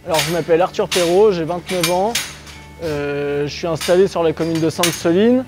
Alors je m'appelle Arthur Perrault, j'ai 29 ans. Je suis installé sur la commune de Sainte-Soline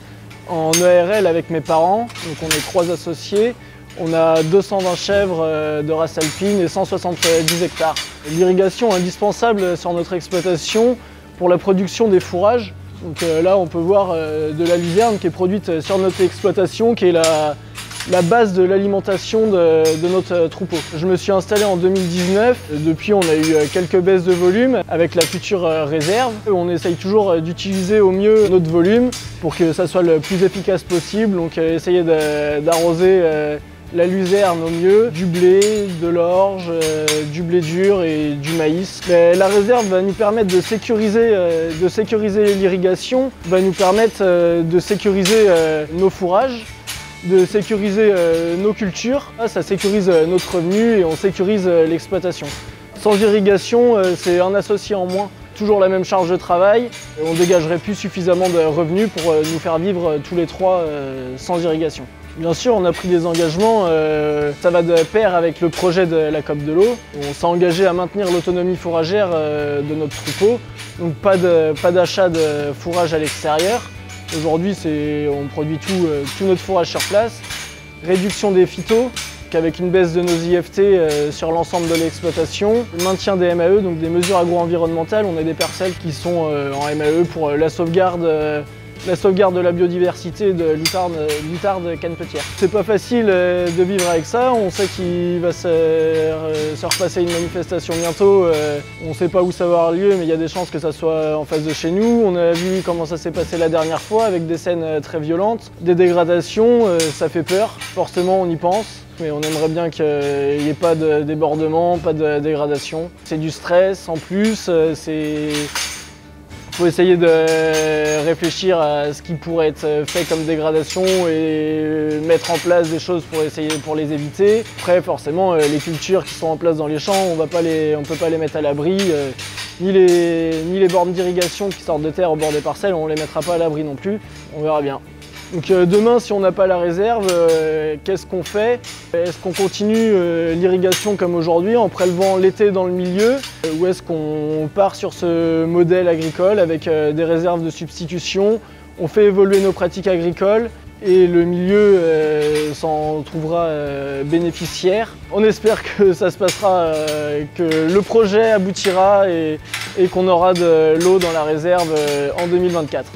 en EARL avec mes parents. Donc on est 3 associés. On a 220 chèvres de race alpine et 170 hectares. L'irrigation est indispensable sur notre exploitation pour la production des fourrages. Donc là on peut voir de la luzerne qui est produite sur notre exploitation, qui est la base de l'alimentation de notre troupeau. Je me suis installé en 2019. Depuis, on a eu quelques baisses de volume avec la future réserve. On essaye toujours d'utiliser au mieux notre volume pour que ça soit le plus efficace possible. Donc essayer d'arroser la luzerne au mieux, du blé, de l'orge, du blé dur et du maïs. Mais la réserve va nous permettre de sécuriser l'irrigation, va nous permettre de sécuriser nos fourrages, de sécuriser nos cultures. Ça sécurise notre revenu et on sécurise l'exploitation. Sans irrigation, c'est un associé en moins. Toujours la même charge de travail. On ne dégagerait plus suffisamment de revenus pour nous faire vivre tous les 3 sans irrigation. Bien sûr, on a pris des engagements, ça va de pair avec le projet de la COP de l'eau. On s'est engagé à maintenir l'autonomie fourragère de notre troupeau, donc pas d'achat de fourrage à l'extérieur. Aujourd'hui, on produit tout notre fourrage sur place. Réduction des phytos, avec une baisse de nos IFT sur l'ensemble de l'exploitation. Maintien des MAE, donc des mesures agro-environnementales. On a des parcelles qui sont en MAE pour la sauvegarde de la biodiversité de l'outarde canepetière. C'est pas facile de vivre avec ça, on sait qu'il va se repasser une manifestation bientôt, on sait pas où ça va avoir lieu, mais il y a des chances que ça soit en face de chez nous. On a vu comment ça s'est passé la dernière fois avec des scènes très violentes, des dégradations, ça fait peur, forcément on y pense. Mais on aimerait bien qu'il n'y ait pas de débordement, pas de dégradation. C'est du stress en plus, il faut essayer de réfléchir à ce qui pourrait être fait comme dégradation et mettre en place des choses pour les éviter. Après, forcément, les cultures qui sont en place dans les champs, on ne peut pas les mettre à l'abri. Ni les bornes d'irrigation qui sortent de terre au bord des parcelles, on ne les mettra pas à l'abri non plus. On verra bien. Donc demain, si on n'a pas la réserve, qu'est-ce qu'on fait? Est-ce qu'on continue l'irrigation comme aujourd'hui en prélevant l'été dans le milieu? Ou est-ce qu'on part sur ce modèle agricole avec des réserves de substitution? On fait évoluer nos pratiques agricoles et le milieu s'en trouvera bénéficiaire. On espère que ça se passera, que le projet aboutira et qu'on aura de l'eau dans la réserve en 2024.